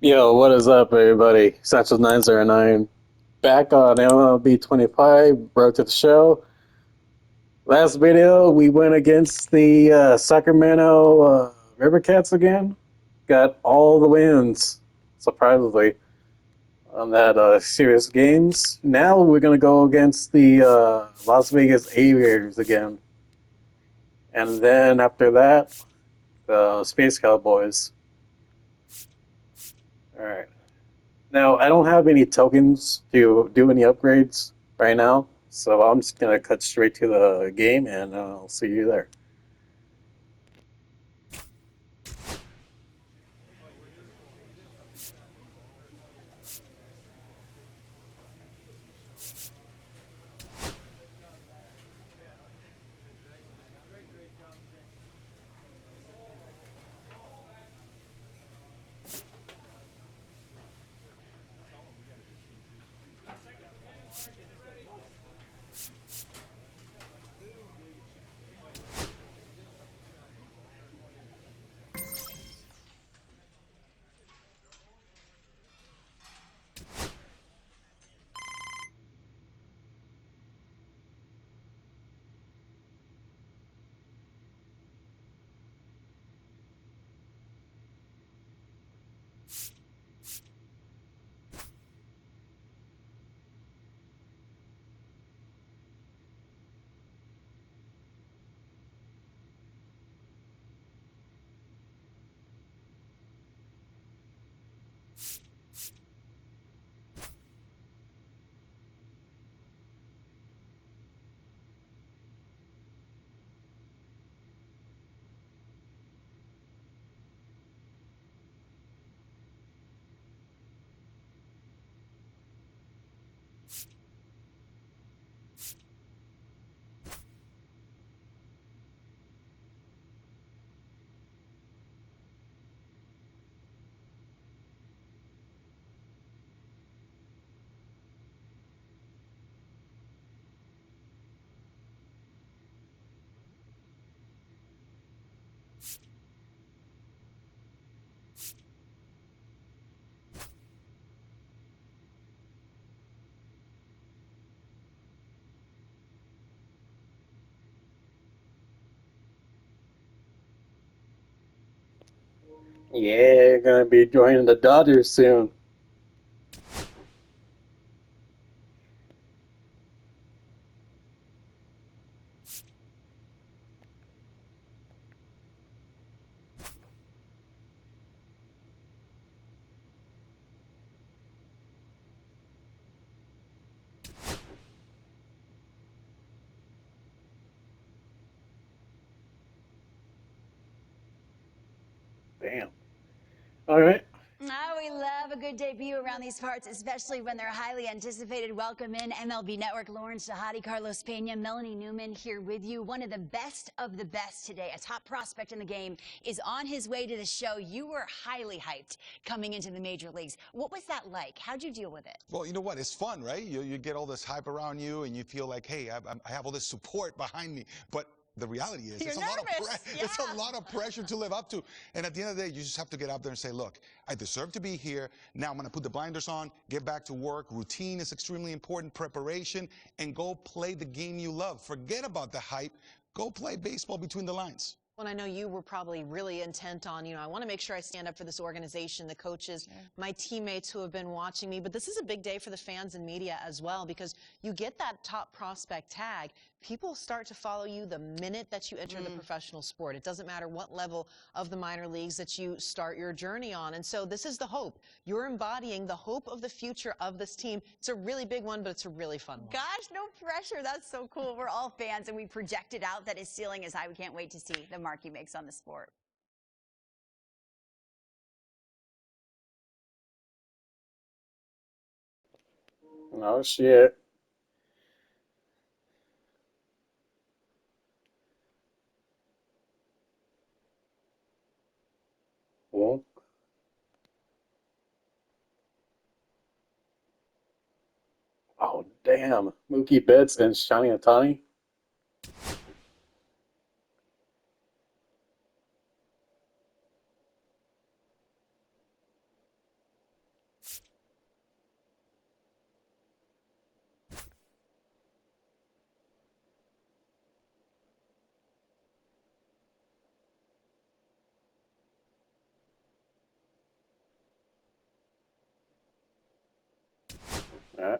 Yo, what is up, everybody? Satchel 909 back on MLB 25. Brought to the show. Last video, we went against the Sacramento River Cats again. Got all the wins, surprisingly, on that series of games. Now we're going to go against the Las Vegas Aviators again. And then after that, the Space Cowboys. All right. Now, I don't have any tokens to do any upgrades right now, so I'm just going to cut straight to the game and I'll see you there. Yeah, going to be joining the Dodgers soon. Damn. All right. Oh, we love a good debut around these parts, especially when they're highly anticipated. Welcome in MLB Network, Lauren Shahadi, Carlos Pena, Melanie Newman here with you. One of the best today. A top prospect in the game is on his way to the show. You were highly hyped coming into the major leagues. What was that like? How'd you deal with it? Well, you know what? It's fun, right? You get all this hype around you, and you feel like, hey, I have all this support behind me. But the reality is, You're nervous. it's a lot of pressure to live up to. And at the end of the day, you just have to get out there and say, look, I deserve to be here. Now I'm going to put the blinders on, get back to work. Routine is extremely important, preparation, and go play the game you love. Forget about the hype. Go play baseball between the lines. Well, I know you were probably really intent on, I want to make sure I stand up for this organization, the coaches, my teammates who have been watching me. But this is a big day for the fans and media as well, because you get that top prospect tag. People start to follow you the minute that you enter the professional sport. It doesn't matter what level of the minor leagues that you start your journey on. And so this is the hope. You're embodying the hope of the future of this team. It's a really big one, but it's a really fun one. Gosh, no pressure. That's so cool. We're all fans, and we projected out that his ceiling is high. We can't wait to see the mark he makes on the sport. Oh, shit. Well, oh, damn. Mookie Betts and Shiny Otani. All right.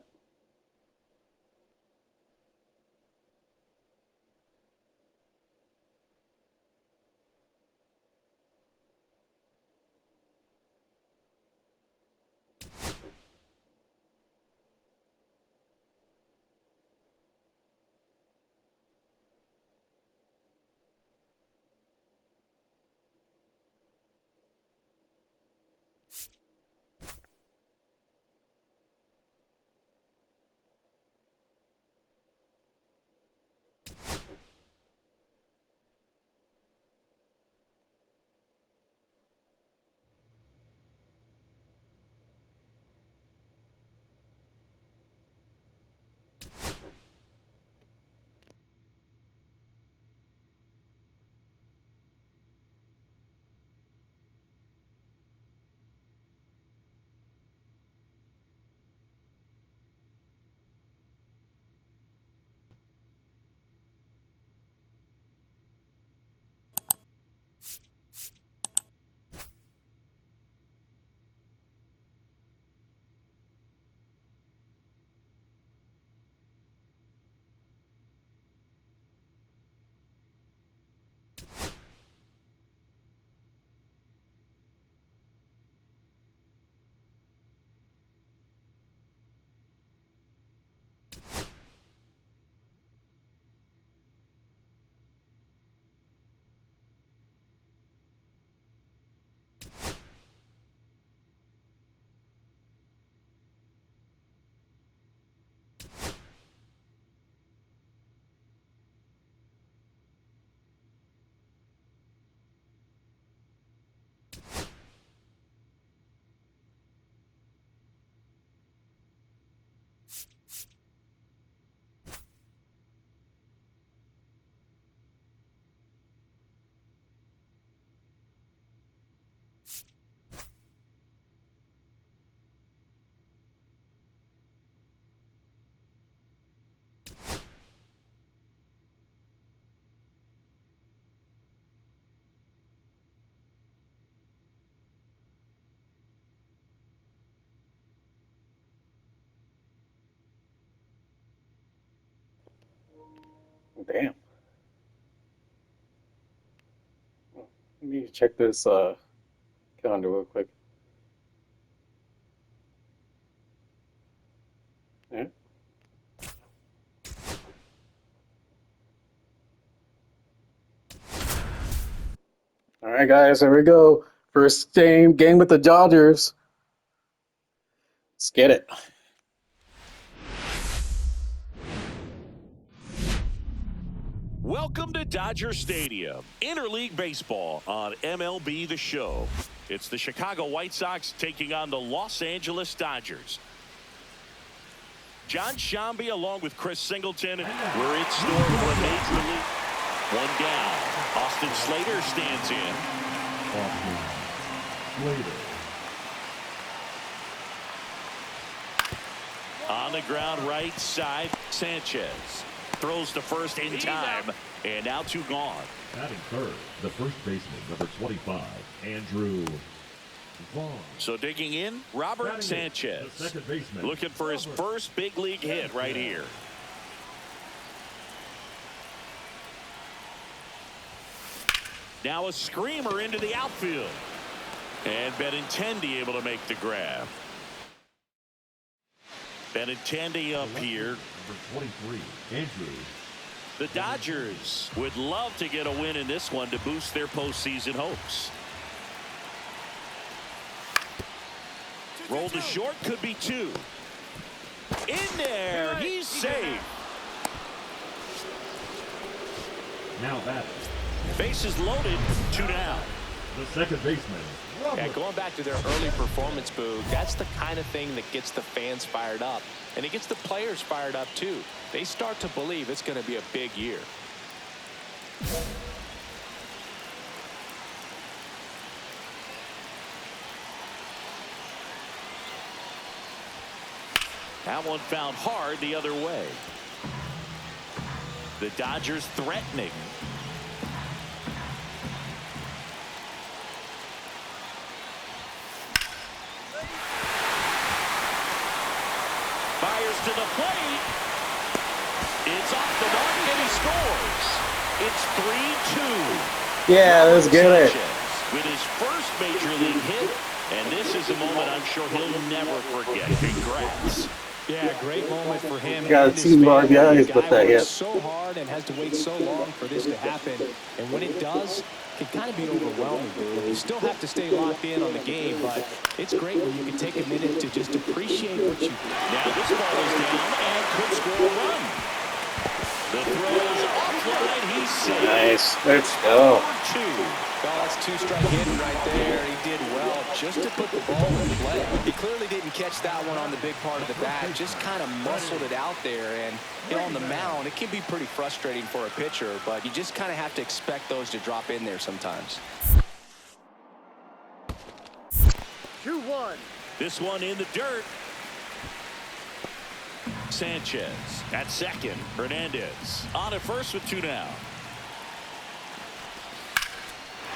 Damn. Let me check this calendar real quick. Yeah. All right, guys, here we go. First game with the Dodgers. Let's get it. Welcome to Dodger Stadium, Interleague Baseball on MLB The Show. It's the Chicago White Sox taking on the Los Angeles Dodgers. John Shambi along with Chris Singleton. We're in store for a major league. One down. Austin Slater stands in. Austin Slater. On the ground right side, Sanchez throws to first in time, and now two gone. Batting third, the first baseman, number 25, Andrew Vaughn. So digging in, Robert Batting Sanchez, the second baseman, looking for his first big league hit right here. Now a screamer into the outfield. And Benintendi able to make the grab. Benintendi up here. Number 23, Andrew. The Dodgers would love to get a win in this one to boost their postseason hopes. Roll to short, could be two. In there, he's safe. Now batting, Bases loaded, two down. the second baseman, Robert. Yeah, going back to their early performance, Boog, that's the kind of thing that gets the fans fired up. And it gets the players fired up, too. They start to believe it's going to be a big year. That one found hard the other way. The Dodgers threatening. Fires to the plate. It's off the mark and he scores. It's 3-2. Yeah, let's get it. Sanchez with his first major league hit, and this is a moment I'm sure he'll never forget. Congrats. Yeah, great moment for him. Got and his two more family. guys The with guy that works hit. so hard and has to wait so long for this to happen. And when it does, it can kind of be overwhelming, dude. You still have to stay locked in on the game, but it's great when you can take a minute to just appreciate what you do. Now this ball is down and could score a run. The throw is offline. He's safe. Nice. Let's go. Number 2. Well, that's two-strike hitting right there. He did well just to put the ball in play. He clearly didn't catch that one on the big part of the bat. Just kind of muscled it out there. And you know, on the mound, it can be pretty frustrating for a pitcher, but you just kind of have to expect those to drop in there sometimes. 2-1. This one in the dirt. Sanchez at second. Hernandez on at first with 2 now.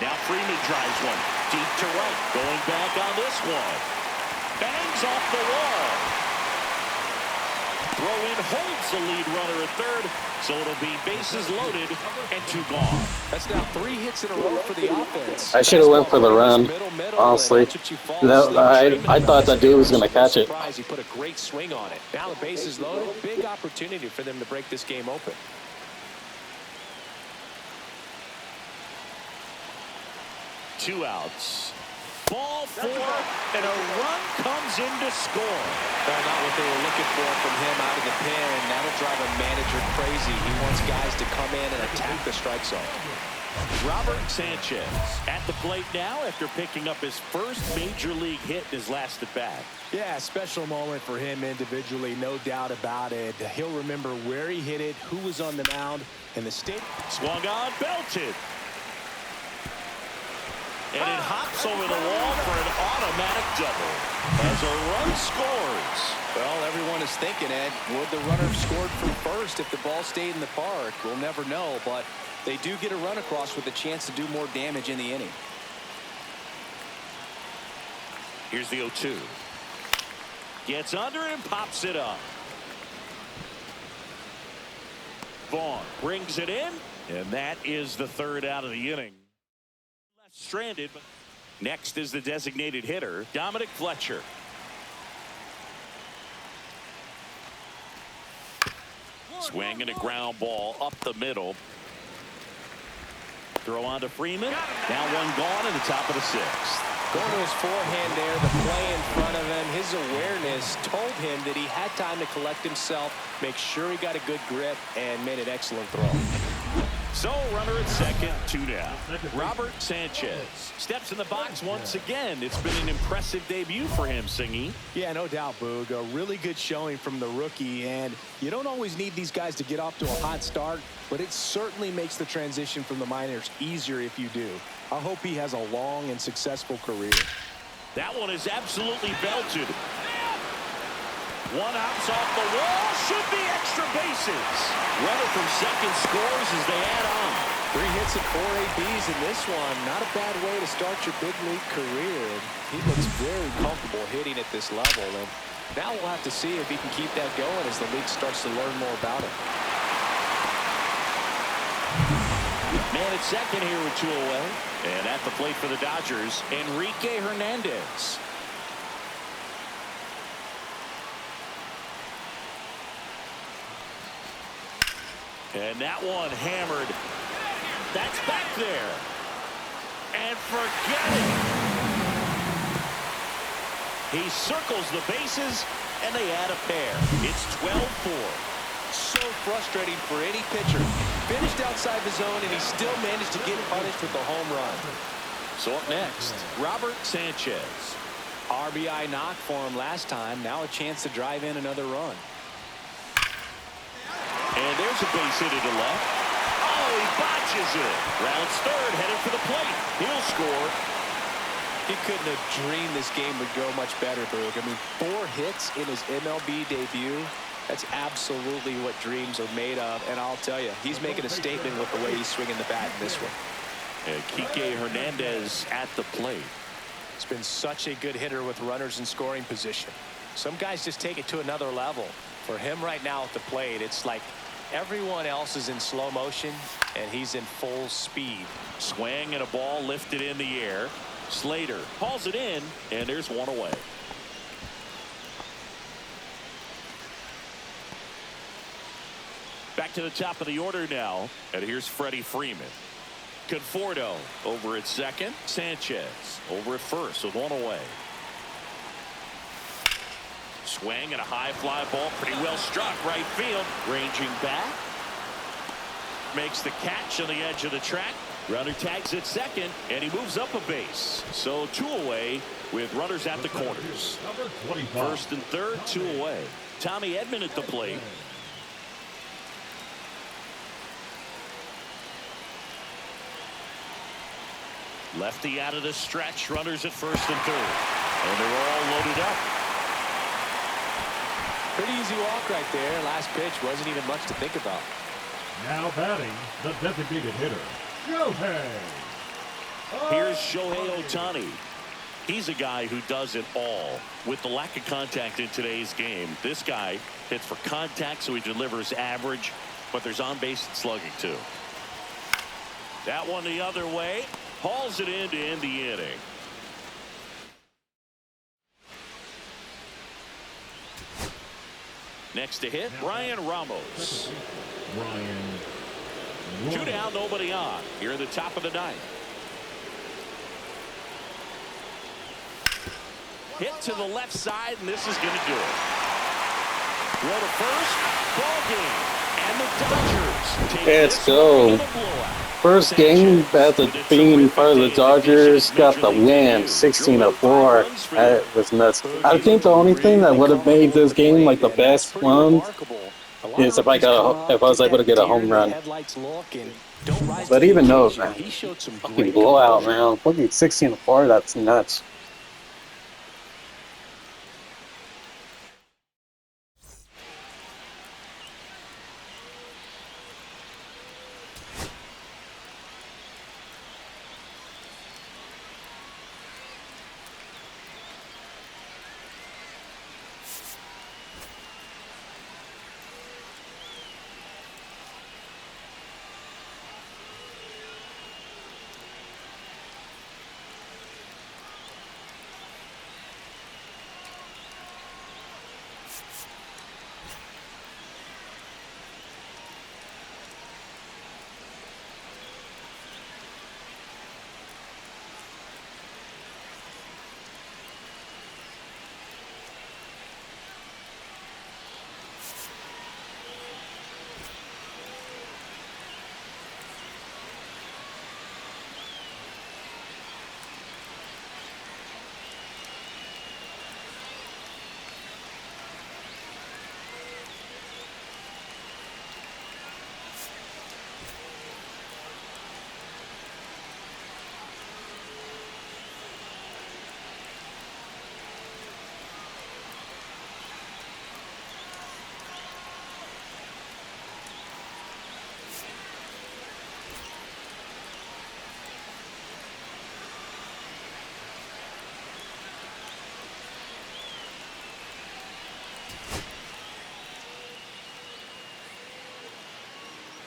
Now Freeman drives one deep to right. Going back on this one. Bangs off the wall. Throw in holds the lead runner at third. So it'll be bases loaded and 2 gone. That's now 3 hits in a row for the offense. I should have went for the run, honestly. I thought that dude was going to catch it. He put a great swing on it. Now the bases loaded. Big opportunity for them to break this game open. Two outs. Ball 4, and a run comes in to score. Well, not what they were looking for from him out of the pen. That'll drive a manager crazy. He wants guys to come in and attack the strike zone. Robert Sanchez at the plate now after picking up his first major league hit in his last at bat. Yeah, special moment for him individually, no doubt about it. He'll remember where he hit it, who was on the mound, and the state. Swung on, belted. And it hops over the wall for an automatic double as a run scores. Well, everyone is thinking, Ed, would the runner have scored from first if the ball stayed in the park? We'll never know, but they do get a run across with a chance to do more damage in the inning. Here's the 0-2. Gets under and pops it up. Vaughn brings it in, and that is the 3rd out of the inning. Stranded, but next is the designated hitter, Dominic Fletcher. Swing and a ground ball up the middle. Throw on to Freeman. Now 1 gone in the top of the 6th. Going to his forehand there, the play in front of him, his awareness told him that he had time to collect himself, make sure he got a good grip, and made an excellent throw. So, runner at second, 2 now. Robert Sanchez steps in the box once again. It's been an impressive debut for him, Singy. Yeah, no doubt, Boog. A really good showing from the rookie, and you don't always need these guys to get off to a hot start, but it certainly makes the transition from the minors easier if you do. I hope he has a long and successful career. That one is absolutely belted. 1 hops off the wall, should be extra bases. Runner from second scores as they add on. 3 hits and 4 ABs in this one. Not a bad way to start your big league career. He looks very comfortable hitting at this level. And now we'll have to see if he can keep that going as the league starts to learn more about him. Man at second here with 2 away. And at the plate for the Dodgers, Enrique Hernandez. And that one hammered. That's back there. And forget it. He circles the bases, and they add a pair. It's 12-4. So frustrating for any pitcher. Finished outside the zone, and he still managed to get punished with a home run. So up next, Robert Sanchez. RBI knock for him last time. Now a chance to drive in another run. And there's a base hit to the left. Oh, he botches it. Rounds third, headed for the plate. He'll score. He couldn't have dreamed this game would go much better, Boog. I mean, 4 hits in his MLB debut. That's absolutely what dreams are made of. And I'll tell you, he's making a statement with the way he's swinging the bat in this one. And Kike Hernandez at the plate. He's been such a good hitter with runners in scoring position. Some guys just take it to another level. For him right now at the plate, it's like everyone else is in slow motion, and he's in full speed. Swing and a ball lifted in the air. Slater hauls it in, and there's one away. Back to the top of the order now, and here's Freddie Freeman. Conforto over at second. Sanchez over at first with one away. Swing and a high fly ball, pretty well struck right field. Ranging back. Makes the catch on the edge of the track. Runner tags at second, and he moves up a base. So 2 away with runners at the corners. Number 25. First and third, 2 away. Tommy Edman at the plate. Lefty out of the stretch. Runners at first and third. And they're all loaded up. Pretty easy walk right there. Last pitch wasn't even much to think about. Now batting, the designated hitter, Shohei. Here's Shohei Ohtani. He's a guy who does it all. With the lack of contact in today's game, this guy hits for contact, so he delivers average, but there's on-base slugging too. That one the other way. Hauls it in to end the inning. Next to hit, Brian Ramos. Ryan. 2 down, nobody on. Here in the top of the ninth. Hit to the left side, and this is going to do it. Throw to first, ball game. And the Dodgers take Let's this go. one in a blowout. First game after being part of the Dodgers, got the win, 16-4. That was nuts. I think the only thing that would have made this game like the best one is if I was able to get a home run. But even though, man, fucking blowout, man, fucking 16-4, that's nuts.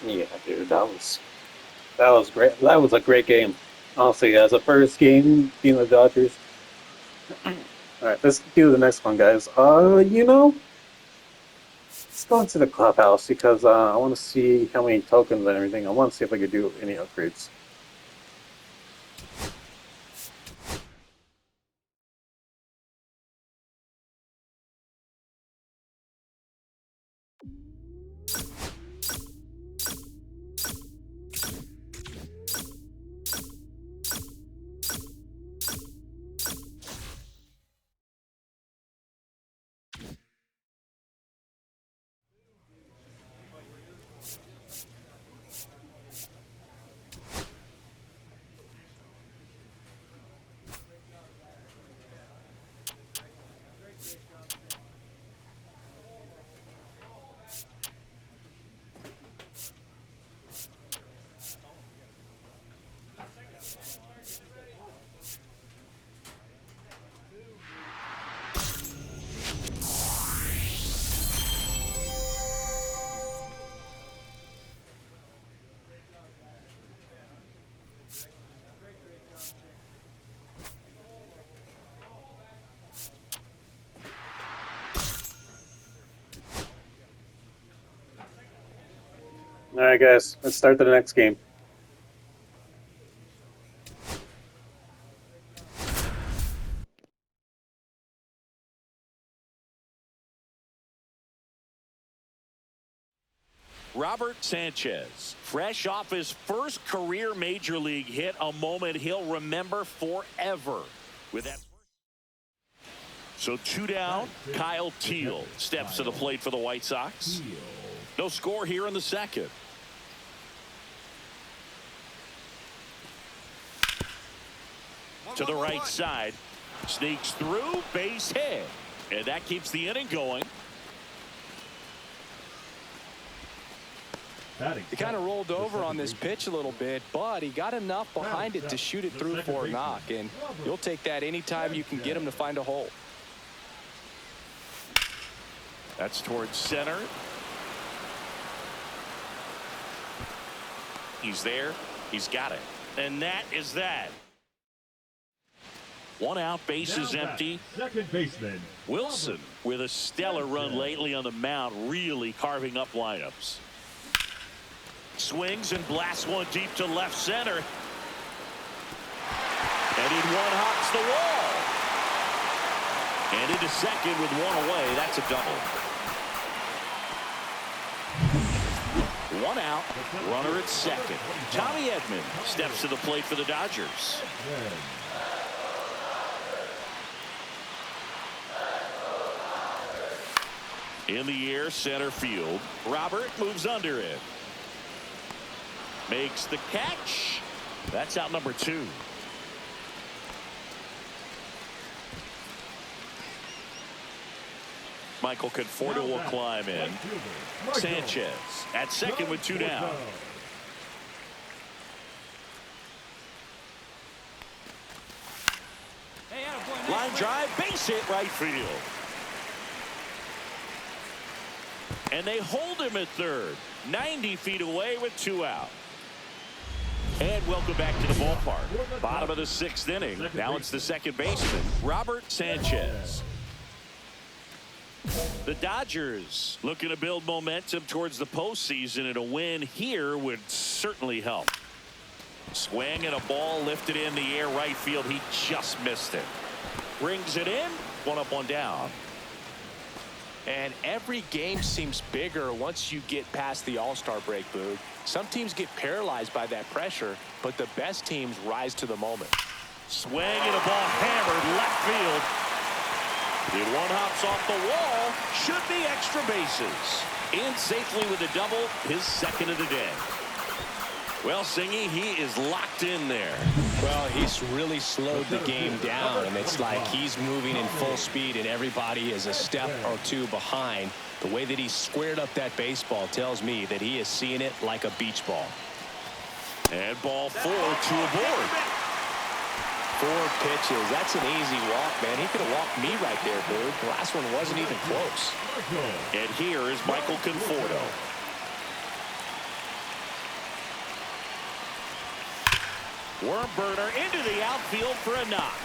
Yeah, dude, that was great. That was a great game. Honestly, as a first game being the Dodgers. All right, let's do the next one, guys. Let's go into the clubhouse because I want to see how many tokens and everything. I want to see if I could do any upgrades. All right, guys, let's start the next game. Robert Sanchez, fresh off his first career major league hit, a moment he'll remember forever. With that. So 2 down, Kyle Teal steps to the plate for the White Sox. No score here in the second. To the right side, sneaks through, base hit, and that keeps the inning going. He kind of rolled over on this pitch a little bit, but he got enough behind it to shoot it through for a knock, and you'll take that anytime you can get him to find a hole. That's towards center. He's there. He's got it. And that is that. 1 out, bases empty. Second baseman Wilson with a stellar run lately on the mound, really carving up lineups. Swings and blasts one deep to left center. And in one hops the wall. And into second with 1 away. That's a double. 1 out, runner at second. Tommy Edman steps to the plate for the Dodgers. In the air, center field. Robert moves under it. Makes the catch. That's out number 2. Michael Conforto will climb in. Sanchez at second with 2 down. Line drive, base hit right field. And they hold him at third. 90 feet away with 2 out. And welcome back to the ballpark. Bottom of the 6th inning. Now it's the second baseman, Robert Sanchez. The Dodgers looking to build momentum towards the postseason, and a win here would certainly help. Swing and a ball lifted in the air right field. He just missed it. Brings it in. 1 up, 1 down. And every game seems bigger once you get past the All-Star break, Boog. Some teams get paralyzed by that pressure, but the best teams rise to the moment. Swing and a ball hammered left field. The 1 hops off the wall. Should be extra bases. In safely with a double, his second of the day. Well, Singy, he is locked in there. Well, he's really slowed the game down, and it's like he's moving in full speed, and everybody is a step or 2 behind. The way that he squared up that baseball tells me that he is seeing it like a beach ball. And ball 4, 2 aboard. 4 pitches. That's an easy walk, man. He could have walked me right there, dude. The last one wasn't even close. And here is Michael Conforto. Worm burner into the outfield for a knock.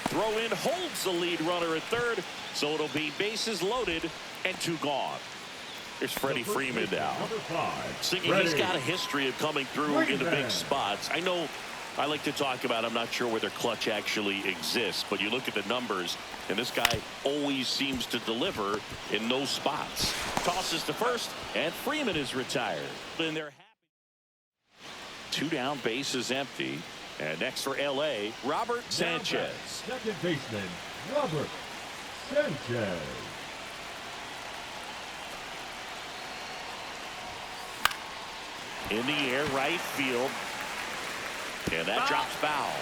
Throw in holds the lead runner at third, so it'll be bases loaded and 2 gone. Here's Freddie Freeman now. Singing, he's got a history of coming through into big spots. I know I like to talk about, I'm not sure whether clutch actually exists, but you look at the numbers, and this guy always seems to deliver in those spots. Tosses to first, and Freeman is retired. And they're happy. 2 down, bases empty. And next for LA, Robert Sanchez. Second baseman, Robert Sanchez. In the air, right field. And that drops foul.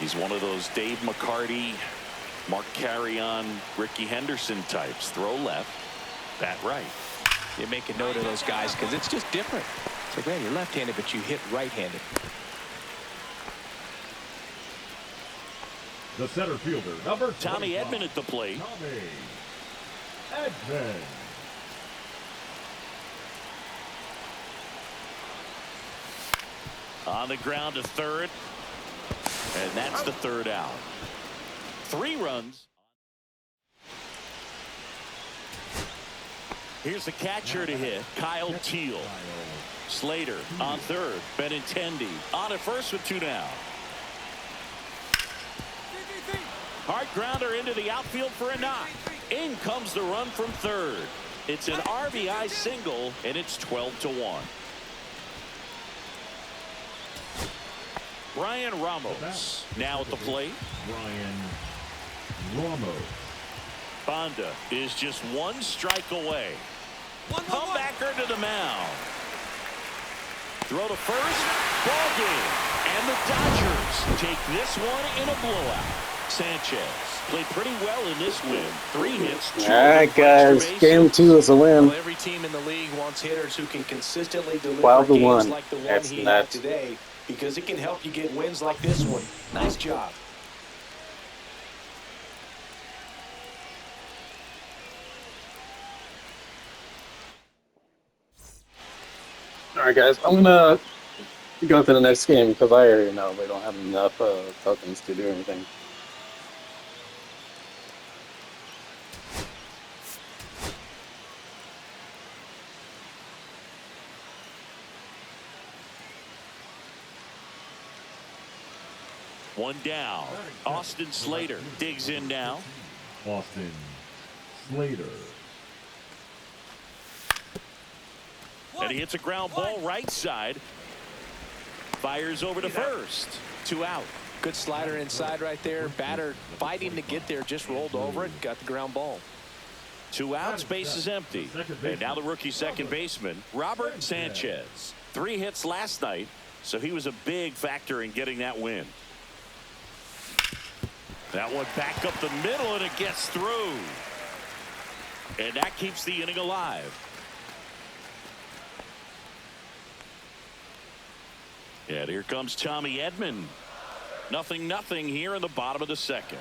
He's one of those Dave McCarty, Mark Carrion, Ricky Henderson types. Throw left, bat right. You make a note of those guys because it's just different. It's like, man, you're left-handed, but you hit right-handed. The center fielder, number Tommy Edman at the plate. Tommy Edman. On the ground to third. And that's the 3rd out. 3 runs. Here's the catcher to hit, Kyle Teal. Slater on third. Benintendi on at first with 2 down. Hard grounder into the outfield for a knock. In comes the run from third. It's an RBI single, and it's 12-1. Brian Ramos now at the plate. Brian Ramos. Banda is just 1 strike away. Comebacker to the mound. Throw to first. Ball game. And the Dodgers take this one in a blowout. Sanchez played pretty well in this win. 3 hits. 2 All right, guys. Game 2 is a win. Well, every team in the league wants hitters who can consistently deliver 12-1. games like the one That's he had nuts. today, because it can help you get wins like this one. Nice job. All right, guys. I'm gonna go to the next game because I already know we don't have enough tokens to do anything. One down. Austin Slater digs in now. Austin Slater. And he hits a ground ball right side. Fires over to first. 2 out. Good slider inside right there. Batter fighting to get there, just rolled over it, got the ground ball. 2 outs, base is empty. And now the rookie second baseman, Robert Sanchez. 3 hits last night, so he was a big factor in getting that win. That one back up the middle, and it gets through. And that keeps the inning alive. And here comes Tommy Edman. 0-0 here in the bottom of the second.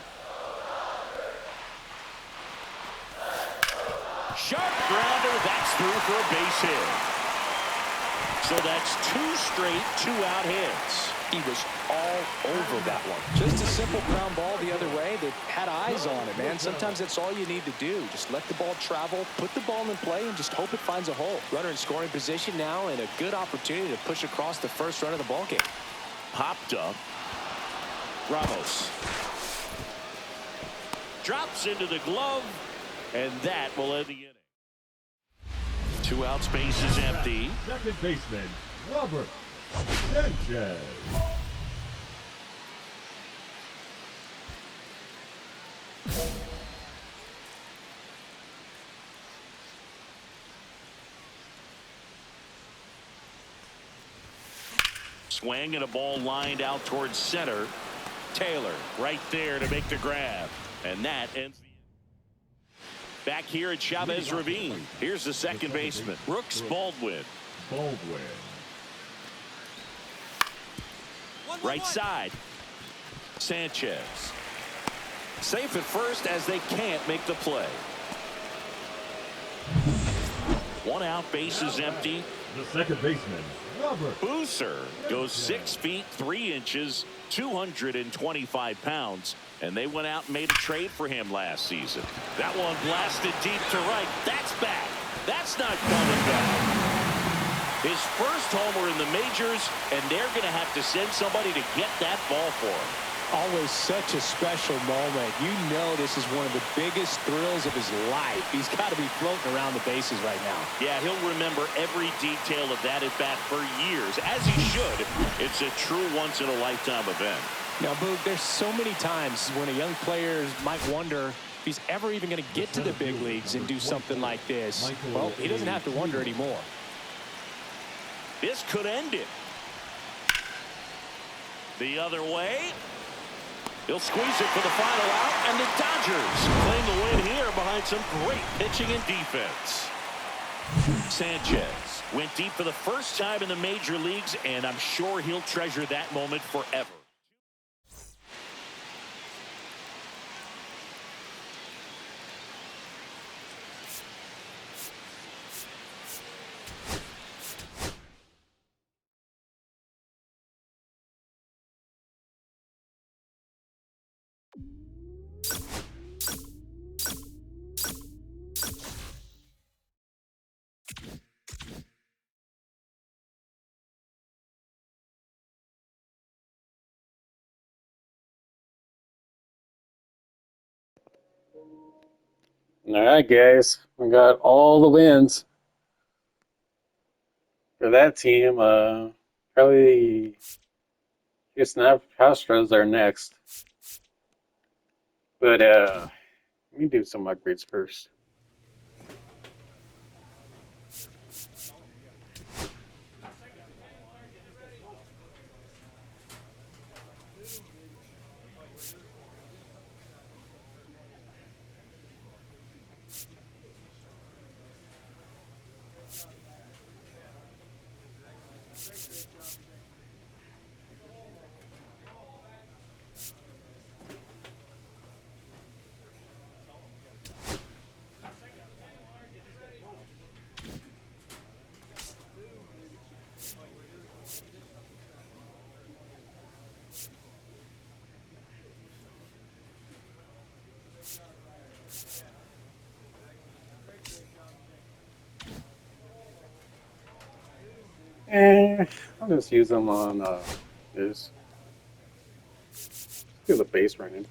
Sharp grounder. That's through for a base hit. So that's 2 straight 2-out hits. He was all over that one. Just a simple ground ball the other way that had eyes on it, man. Sometimes that's all you need to do. Just let the ball travel, put the ball in play, and just hope it finds a hole. Runner in scoring position now, and a good opportunity to push across the first run of the ball game. Popped up. Ramos drops into the glove, and that will end the inning. 2 outs, base is empty. Second baseman, Robert Sanchez. Swing and a ball lined out towards center. Taylor right there to make the grab. And that ends the inning. Back here at Chavez Ravine. Here's the second baseman, Brooks Baldwin. Right side. Sanchez. Safe at first as they can't make the play. 1 out, base is empty. The second baseman, Robert Booser goes 6 feet 3 inches, 225 pounds, and they went out and made a trade for him last season. That one blasted deep to right. That's back. That's not coming back. His first homer in the majors, and they're going to have to send somebody to get that ball for him. Always such a special moment. You know this is one of the biggest thrills of his life. He's got to be floating around the bases right now. Yeah, he'll remember every detail of that at bat for years, as he should. It's a true once-in-a-lifetime event. Now, Boog, there's so many times when a young player might wonder if he's ever even going to get to the big leagues and do something like this. Well, he doesn't have to wonder anymore. This could end it. The other way. He'll squeeze it for the final out, and the Dodgers claim the win here behind some great pitching and defense. Sanchez went deep for the first time in the major leagues, and I'm sure he'll treasure that moment forever. Alright, guys. We got all the wins for that team. Probably Houston Astros are next. But let me do some upgrades first. I'll just use them on this. Do the base running.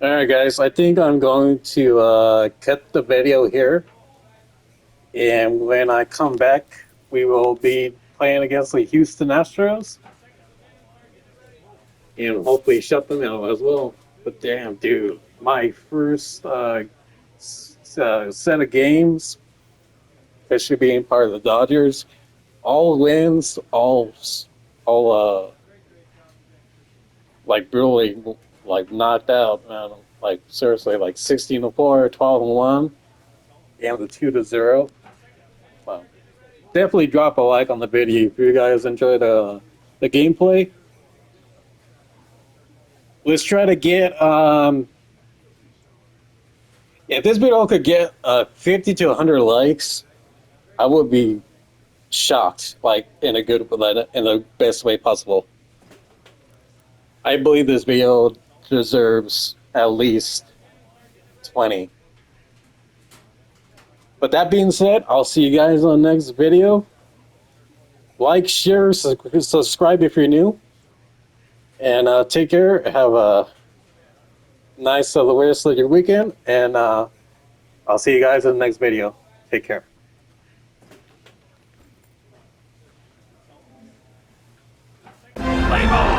Alright, guys, I think I'm going to cut the video here. And when I come back, we will be playing against the Houston Astros. And hopefully shut them out as well. But damn, dude, my first set of games, especially being part of the Dodgers, all wins, all like brutally like knocked out, man. Like seriously, like 16-4, 12-1, and the 2-0. Wow. Definitely drop a like on the video if you guys enjoyed the gameplay. Let's try to get if this video could get 50 to 100 likes, I would be shocked, like in a good, in the best way possible. I believe this video deserves at least 20. But that being said, I'll see you guys on the next video. Like, share, subscribe if you're new. And take care. Have a nice rest of your weekend. And I'll see you guys in the next video. Take care. Play ball.